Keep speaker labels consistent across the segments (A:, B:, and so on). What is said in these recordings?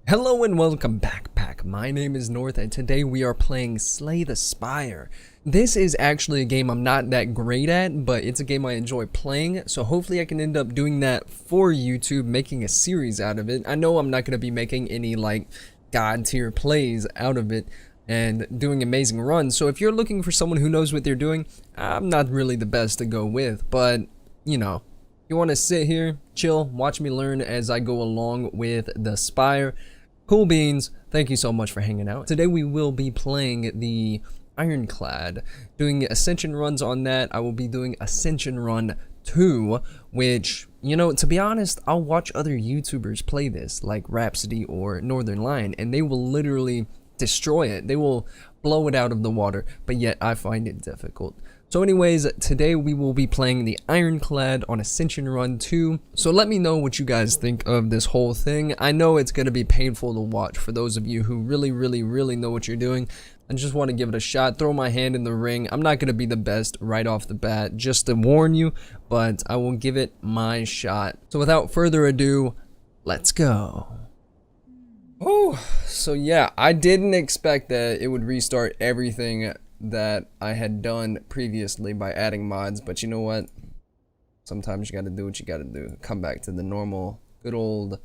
A: Hello and welcome back, Pack. My name is North and today we are playing Slay the Spire. This is actually a game I'm not that great at, but it's a game I enjoy playing, so hopefully I can end up doing that for YouTube, making a series out of it. I know I'm not going to be making any like god tier plays out of it and doing amazing runs, so if you're looking for someone who knows what they're doing, I'm not really the best to go with, but you know, you want to sit here, chill, watch me learn as I go along with the Spire. Cool beans, thank you so much for hanging out. Today we will be playing the Ironclad, doing Ascension runs on that. I will be doing Ascension Run 2, which, you know, to be honest, I'll watch other YouTubers play this, like Rhapsody or Northern Lion, and they will literally destroy it. They will blow it out of the water, but yet I find it difficult. So anyways, today we will be playing the Ironclad on Ascension Run 2. So let me know what you guys think of this whole thing. I know it's going to be painful to watch for those of you who really know what you're doing. I just want to give it a shot, throw my hand in the ring. I'm not going to be the best right off the bat, just to warn you, but I will give it my shot. So without further ado, let's go. Oh, so yeah, I didn't expect that it would restart everything that I had done previously by adding mods, but you know what? Sometimes you gotta do what you gotta do. Come back to the normal, good old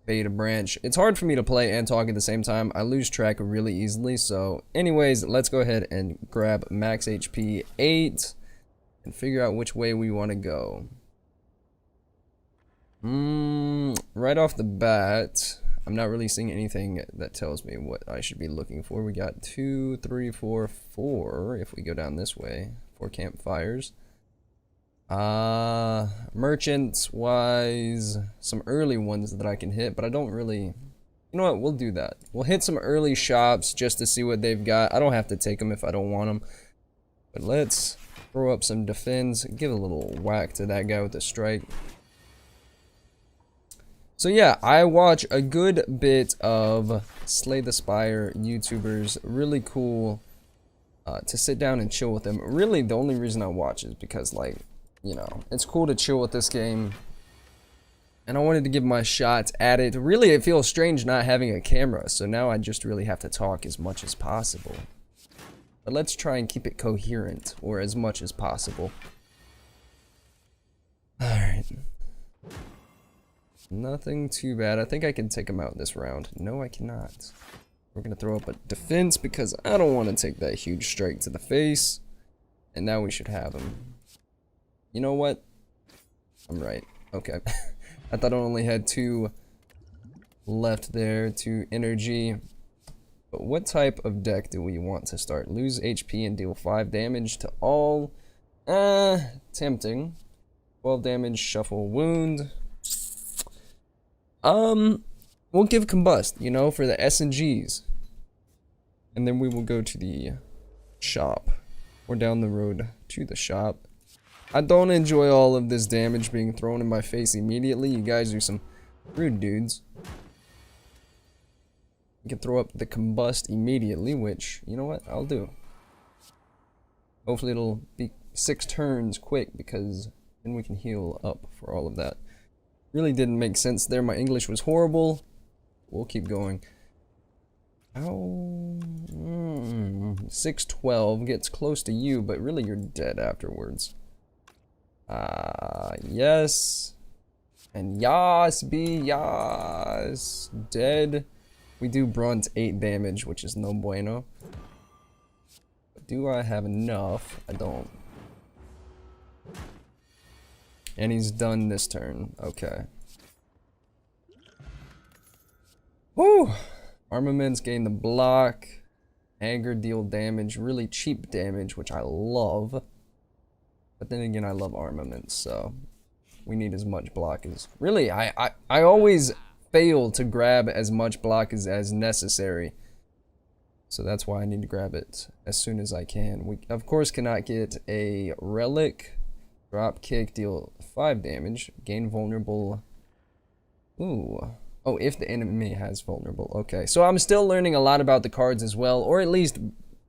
A: beta branch. It's hard for me to play and talk at the same time. I lose track really easily, so anyways, let's go ahead and grab max HP 8 and figure out which way we want to go. Right off the bat, I'm not really seeing anything that tells me what I should be looking for. We got 2, 3, 4, 4. If we go down this way, 4 campfires. Merchants wise, some early ones that I can hit, but I don't really. You know what? We'll do that. We'll hit some early shops just to see what they've got. I don't have to take them if I don't want them. But let's throw up some defense. Give a little whack to that guy with the strike. So yeah, I watch a good bit of Slay the Spire YouTubers. Really cool to sit down and chill with them. Really, the only reason I watch is because, like, you know, it's cool to chill with this game. And I wanted to give my shots at it. Really, it feels strange not having a camera. So now I just really have to talk as much as possible. But let's try and keep it coherent, or as much as possible. Alright. Nothing too bad. I think I can take him out this round. No, I cannot. We're going to throw up a defense because I don't want to take that huge strike to the face. And now we should have him. You know what? I'm right. Okay. I thought I only had 2 left there, 2 energy. But what type of deck do we want to start? Lose HP and deal 5 damage to all. Tempting. 12 damage, shuffle wound. We'll give combust, you know, for the S&Gs. And then we will go to the shop. Or down the road to the shop. I don't enjoy all of this damage being thrown in my face immediately. You guys are some rude dudes. You can throw up the combust immediately, which, you know what, I'll do. Hopefully it'll be 6 turns quick, because then we can heal up for all of that. Really didn't make sense there. My English was horrible. We'll keep going. Ow. 612 gets close to you, but really you're dead afterwards. Yes. And yas, be yas. Dead. We do brunt 8 damage, which is no bueno. But do I have enough? I don't. And he's done this turn. Okay. Woo! Armaments gain the block. Anger deal damage. Really cheap damage, which I love. But then again, I love armaments, so we need as much block as... Really, I always fail to grab as much block as necessary. So that's why I need to grab it as soon as I can. We, of course, cannot get a relic. Drop kick, deal 5 damage, gain vulnerable. Ooh. Oh, if the enemy has vulnerable. Okay, so I'm still learning a lot about the cards as well, or at least,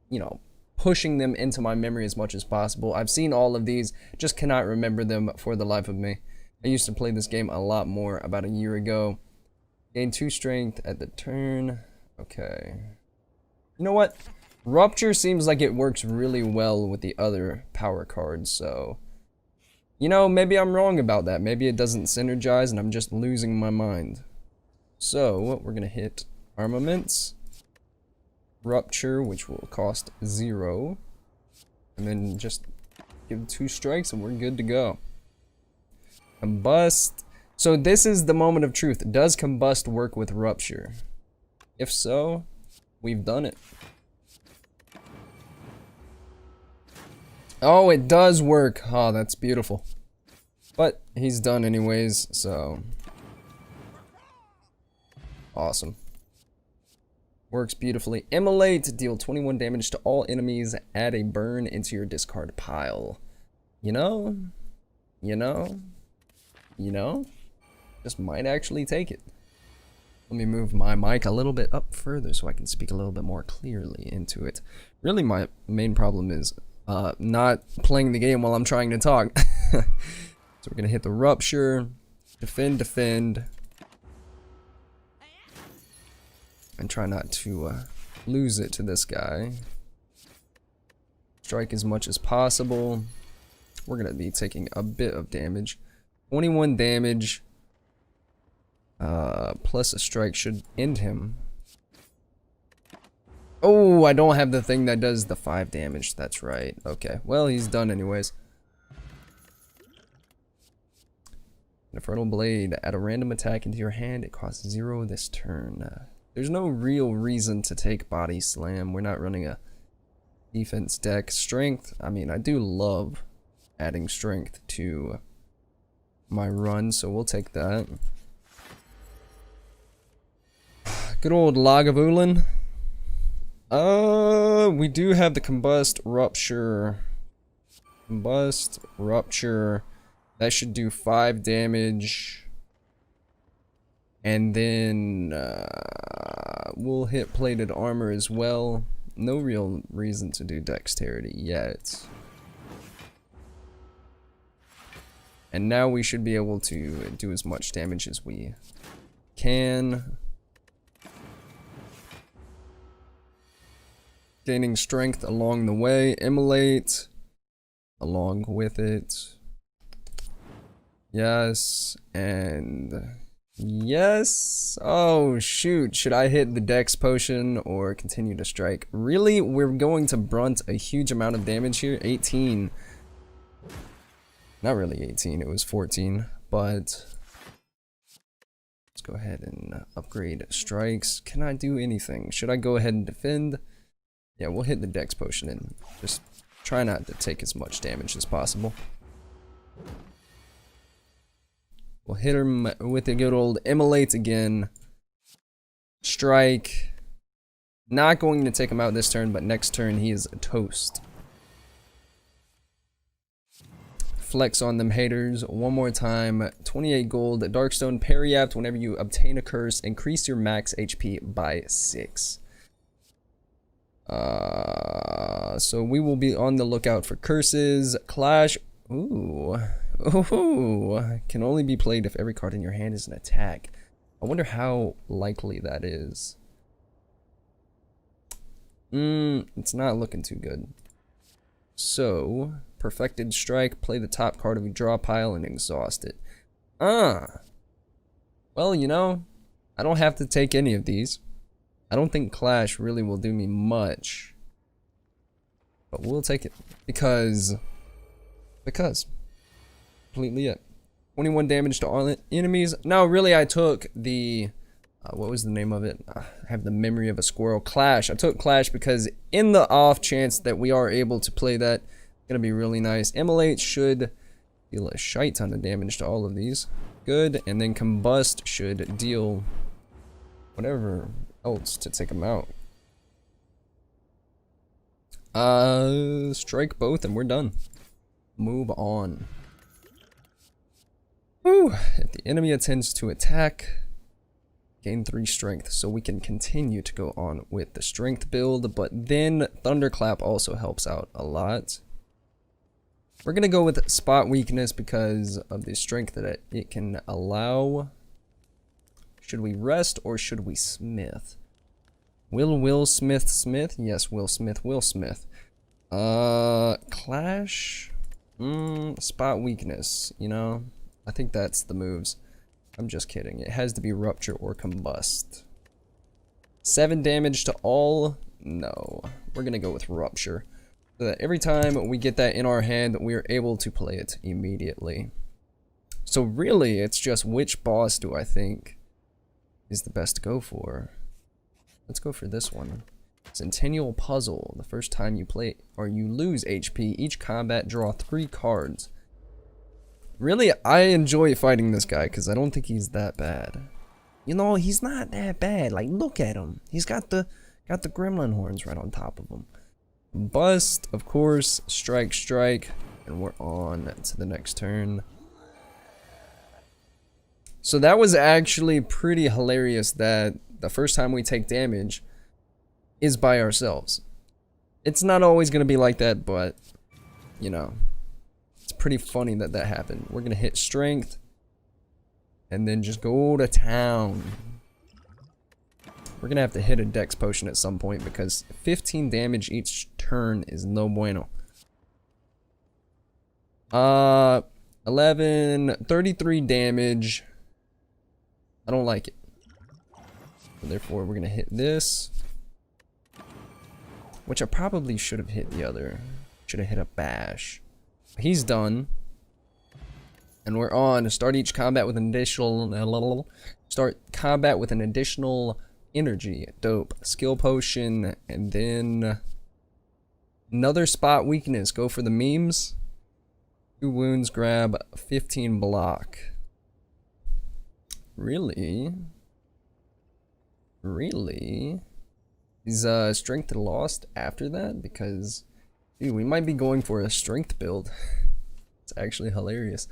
A: you know, pushing them into my memory as much as possible. I've seen all of these, just cannot remember them for the life of me. I used to play this game a lot more about a year ago, Gain 2 strength at the turn. Okay. You know what? Rupture seems like it works really well with the other power cards, so... You know, maybe I'm wrong about that. Maybe it doesn't synergize and I'm just losing my mind. So, we're gonna hit Armaments. Rupture, which will cost 0. And then just give 2 strikes and we're good to go. Combust. So this is the moment of truth. Does Combust work with Rupture? If so, we've done it. Oh, it does work. Oh, that's beautiful. But he's done anyways, so... Awesome. Works beautifully. Immolate. Deal 21 damage to all enemies. Add a burn into your discard pile. You know? Just might actually take it. Let me move my mic a little bit up further so I can speak a little bit more clearly into it. Really, my main problem is not playing the game while I'm trying to talk. So we're gonna hit the Rupture, defend, and try not to lose it to this guy. Strike as much as possible. We're gonna be taking a bit of damage. 21 damage. Plus a strike should end him. Oh, I don't have the thing that does the 5 damage. That's right. Okay. Well, he's done anyways. Infernal Blade. Add a random attack into your hand. It costs 0 this turn. There's no real reason to take Body Slam. We're not running a defense deck. Strength. I mean, I do love adding strength to my run, so we'll take that. Good old Lagavulin. We do have the Combust, Rupture. Combust, Rupture. That should do 5 damage. And then we'll hit Plated Armor as well. No real reason to do Dexterity yet. And now we should be able to do as much damage as we can. Gaining strength along the way. Immolate. Along with it. Yes. And yes. Oh, shoot. Should I hit the Dex potion or continue to strike? Really? We're going to brunt a huge amount of damage here. 18. Not really 18. It was 14. But let's go ahead and upgrade strikes. Can I do anything? Should I go ahead and defend? Yeah, we'll hit the Dex potion and just try not to take as much damage as possible. We'll hit him with the good old Immolate again. Strike. Not going to take him out this turn, but next turn he is a toast. Flex on them haters one more time. 28 gold. Darkstone Periapt. Whenever you obtain a curse, increase your max HP by 6. So we will be on the lookout for curses. Clash. Ooh. Can only be played if every card in your hand is an attack. I wonder how likely that is. It's not looking too good. So, Perfected Strike, play the top card of your draw pile and exhaust it. Well, you know, I don't have to take any of these. I don't think Clash really will do me much. But we'll take it. Because. Completely it. 21 damage to all enemies. No, really, I took the... what was the name of it? I have the memory of a squirrel. Clash. I took Clash because in the off chance that we are able to play that, it's going to be really nice. Immolate should deal a shite ton of damage to all of these. Good. And then Combust should deal whatever else to take them out. Strike both and we're done. Move on. Whew. If the enemy attempts to attack, gain 3 strength, so we can continue to go on with the strength build, but then Thunderclap also helps out a lot. We're gonna go with spot weakness because of the strength that it can allow. Should we rest or should we smith? Will Smith? Yes, Will Smith. Clash? Spot weakness, you know? I think that's the moves. I'm just kidding. It has to be rupture or combust. 7 damage to all? No. We're gonna go with rupture. So that every time we get that in our hand, we are able to play it immediately. So really, it's just which boss do I think is the best to go for? Let's go for this one. Centennial Puzzle. The first time you play or you lose HP, each combat draw 3 cards. Really, I enjoy fighting this guy because I don't think he's that bad. You know, he's not that bad. Like, look at him. He's got the gremlin horns right on top of him. Bust, of course. Strike, and we're on to the next turn. So that was actually pretty hilarious that the first time we take damage is by ourselves. It's not always going to be like that, but, you know, it's pretty funny that that happened. We're going to hit strength and then just go to town. We're going to have to hit a dex potion at some point because 15 damage each turn is no bueno. 33 damage. I don't like it. So therefore, we're going to hit this. Which I probably should have hit the other. Should have hit a bash. He's done. And we're on to start each combat with an additional... Start combat with an additional energy. Dope. Skill potion. And then... Another spot weakness. Go for the memes. 2 wounds, grab 15 block. Really? Really? Is strength lost after that? Because, dude, we might be going for a strength build. It's actually hilarious.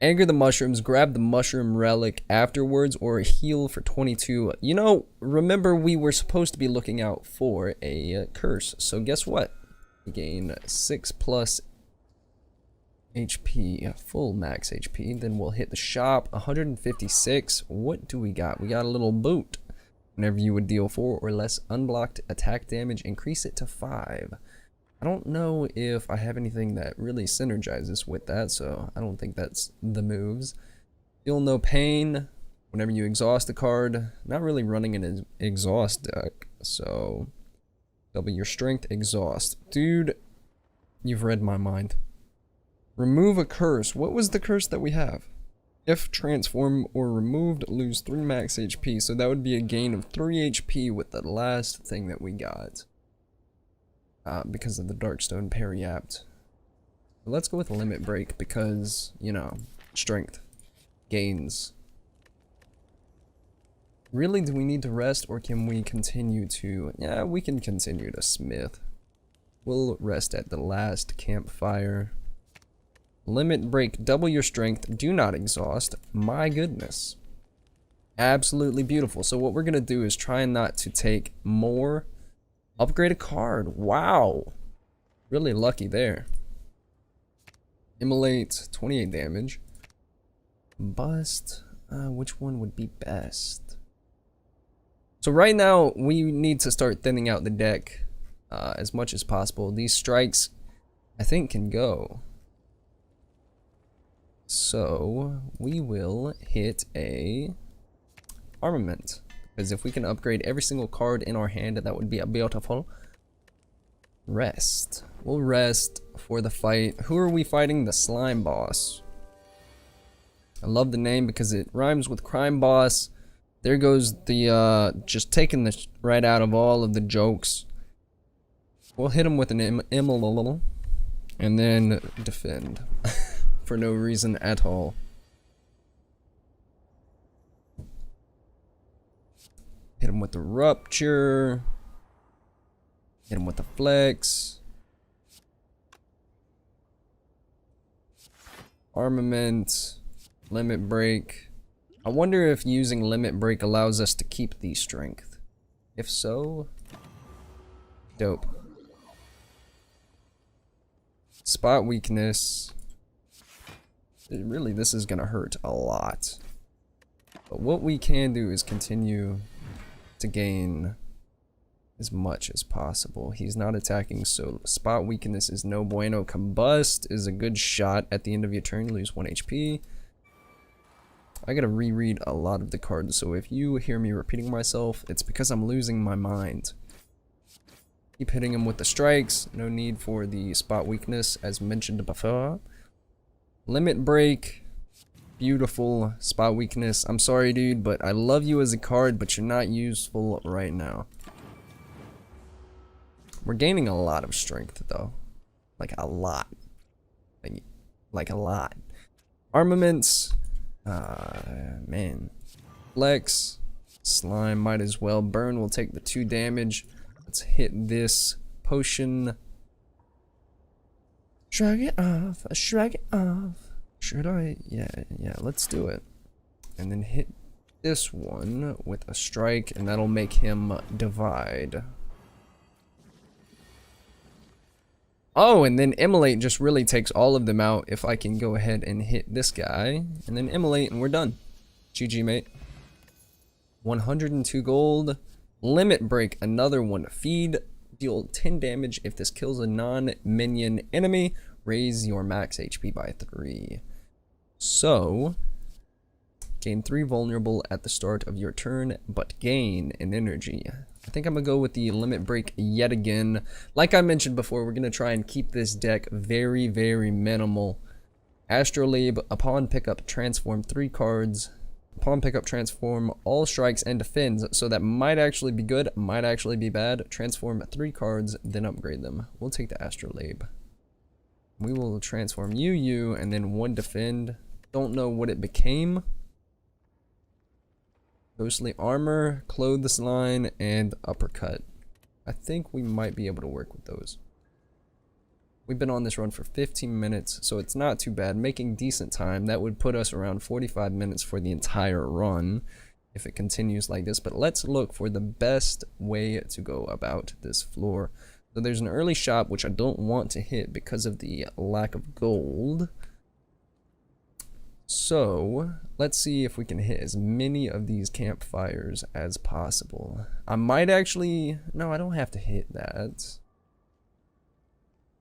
A: Anger the mushrooms, grab the mushroom relic afterwards, or heal for 22. You know, remember we were supposed to be looking out for a curse. So guess what? We gain 6 plus HP, full max HP. Then we'll hit the shop, 156. What do we got? We got a little boot. Whenever you would deal 4 or less unblocked attack damage, increase it to 5. I don't know if I have anything that really synergizes with that, so I don't think that's the moves. Feel no pain whenever you exhaust a card. Not really running an exhaust deck, so double your strength, exhaust. Dude, you've read my mind. Remove a curse. What was the curse that we have? If transform or removed, lose 3 max HP. So that would be a gain of 3 HP with the last thing that we got. Because of the Darkstone Periapt. But let's go with Limit Break because, you know, strength. Gains. Really, do we need to rest or can we continue to... Yeah, we can continue to smith. We'll rest at the last campfire. Limit break, double your strength, do not exhaust. My goodness. Absolutely beautiful. So what we're going to do is try not to take more. Upgrade a card. Wow. Really lucky there. Immolate, 28 damage. Bust. Which one would be best? So right now, we need to start thinning out the deck as much as possible. These strikes, I think, can go. So we will hit a armament, because if we can upgrade every single card in our hand, that would be a beautiful. Rest. We'll rest for the fight. Who are we fighting? The slime boss. I love the name because it rhymes with crime boss. There goes the just taking the right out of all of the jokes. We'll hit him with an immolate and then defend. For no reason at all. Hit him with the rupture. Hit him with the flex. Armament. Limit break. I wonder if using limit break allows us to keep the strength. If so, dope. Spot weakness. Really, this is gonna hurt a lot. But what we can do is continue to gain as much as possible. He's not attacking, so spot weakness is no bueno. Combust is a good shot at the end of your turn. You lose 1 HP. I gotta reread a lot of the cards, so if you hear me repeating myself, it's because I'm losing my mind. Keep hitting him with the strikes. No need for the spot weakness, as mentioned before. Limit break. Beautiful. Spot weakness. I'm sorry, dude, but I love you as a card, but you're not useful right now. We're gaining a lot of strength, though. Like, a lot. Like a lot. Armaments. Man. Flex. Slime might as well. Burn will take the 2 damage. Let's hit this potion. Shrug it off. Shrug it off. Should I? Yeah, let's do it. And then hit this one with a strike, and that'll make him divide. Oh, and then Immolate just really takes all of them out if I can go ahead and hit this guy. And then Immolate, and we're done. GG, mate. 102 gold. Limit break, another one. Feed, deal 10 damage if this kills a non-minion enemy. Raise your max HP by 3. So, gain 3 vulnerable at the start of your turn, but gain an energy. I think I'm going to go with the limit break yet again. Like I mentioned before, we're going to try and keep this deck very, very minimal. Astrolabe, upon pickup, transform 3 cards. Upon pickup, transform all strikes and defends. So that might actually be good, might actually be bad. Transform 3 cards, then upgrade them. We'll take the Astrolabe. We will transform you, and then 1 defend. Don't know what it became. Ghostly armor, clothes line, and uppercut. I think we might be able to work with those. We've been on this run for 15 minutes, so it's not too bad. Making decent time. That would put us around 45 minutes for the entire run if it continues like this. But let's look for the best way to go about this floor. So there's an early shop, which I don't want to hit because of the lack of gold. So, let's see if we can hit as many of these campfires as possible. I might actually... No, I don't have to hit that.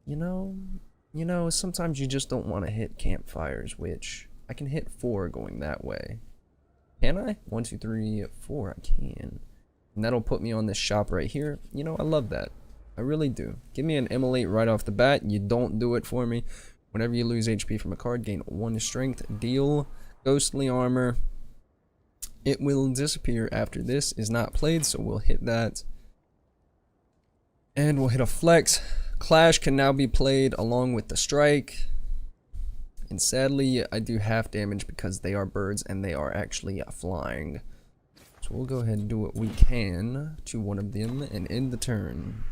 A: You know, sometimes you just don't want to hit campfires, which I can hit 4 going that way. Can I? 1, 2, 3, 4, I can. And that'll put me on this shop right here. You know, I love that. I really do. Give me an Immolate right off the bat. You don't do it for me. Whenever you lose HP from a card, gain 1 strength. Deal ghostly armor. It will disappear after this is not played, so we'll hit that. And we'll hit a flex. Clash can now be played along with the strike. And sadly, I do half damage because they are birds and they are actually flying. So we'll go ahead and do what we can to one of them and end the turn.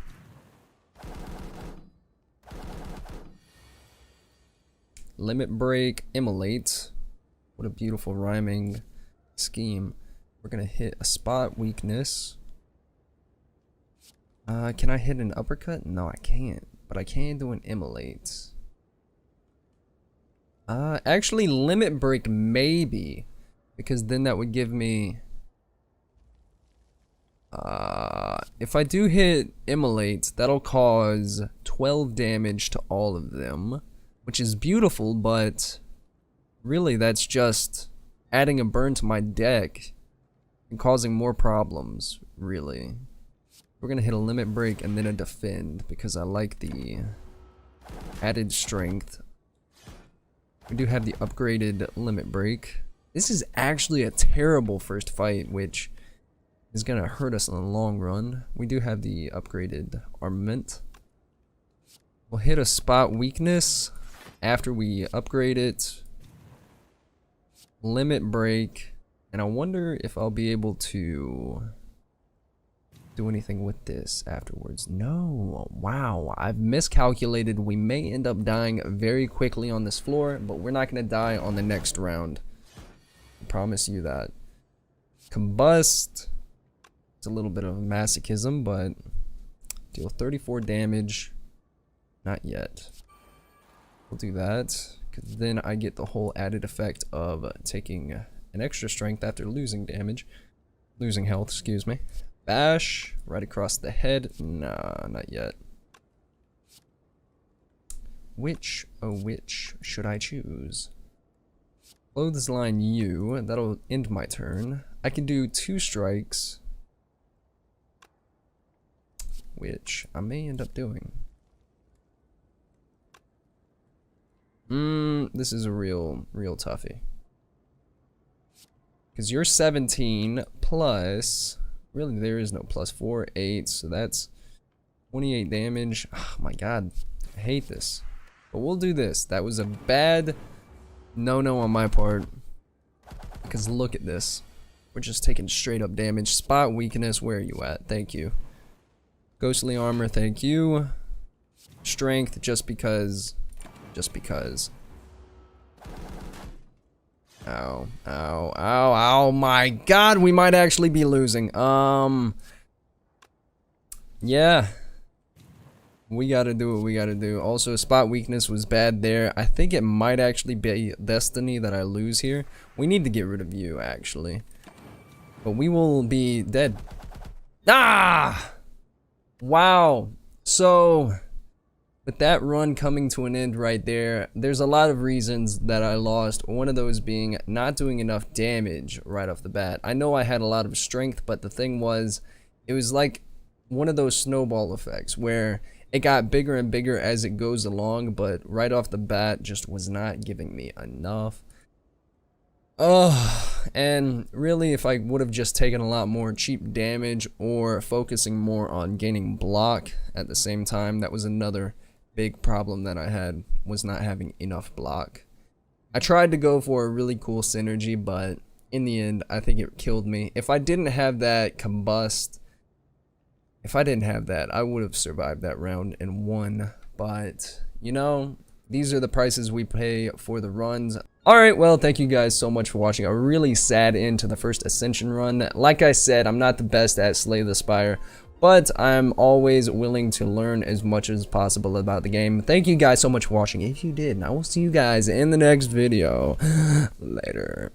A: Limit break, Immolate. What a beautiful rhyming scheme. We're gonna hit a spot weakness. Can I hit an uppercut? No, I can't. But I can do an Immolate. Actually, limit break maybe. Because then that would give me... if I do hit Immolate, that'll cause 12 damage to all of them. Which is beautiful, but... really, that's just adding a burn to my deck. And causing more problems, really. We're gonna hit a limit break and then a defend because I like the added strength. We do have the upgraded limit break. This is actually a terrible first fight, which is gonna hurt us in the long run. We do have the upgraded armament. We'll hit a spot weakness after we upgrade it. Limit break, and I wonder if I'll be able to do anything with this afterwards. No, wow, I've miscalculated. We may end up dying very quickly on this floor, but we're not going to die on the next round. I promise you that. Combust. It's a little bit of masochism, but deal 34 damage. Not yet. We'll do that, because then I get the whole added effect of taking an extra strength after losing health, excuse me. Bash, right across the head. Nah, not yet. Which should I choose? Clothesline you, that'll end my turn. I can do 2 strikes, which I may end up doing. This is a real toughie. Because you're 17 plus, really there is no plus, 4, 8, so that's 28 damage. Oh my god, I hate this. But we'll do this. That was a bad no on my part. Because look at this. We're just taking straight up damage. Spot weakness, where are you at? Thank you. Ghostly armor, thank you. Strength, just because. Ow, ow, ow, ow, my god, we might actually be losing. Yeah. We gotta do what we gotta do. Also, spot weakness was bad there. I think it might actually be destiny that I lose here. We need to get rid of you, actually. But we will be dead. Ah! Wow. So, with that run coming to an end right there, there's a lot of reasons that I lost. One of those being not doing enough damage right off the bat. I know I had a lot of strength, but the thing was, it was like one of those snowball effects where it got bigger and bigger as it goes along, but right off the bat just was not giving me enough. And really, if I would have just taken a lot more cheap damage or focusing more on gaining block at the same time, that was another big problem that I had, was not having enough block. I tried to go for a really cool synergy, but in the end, I think it killed me. If I didn't have that combust, if I didn't have that, I would have survived that round and won. But, you know, these are the prices we pay for the runs. Alright, well, thank you guys so much for watching a really sad end to the first Ascension run. Like I said, I'm not the best at Slay the Spire, but I'm always willing to learn as much as possible about the game. Thank you guys so much for watching. If you did, and I will see you guys in the next video. Later.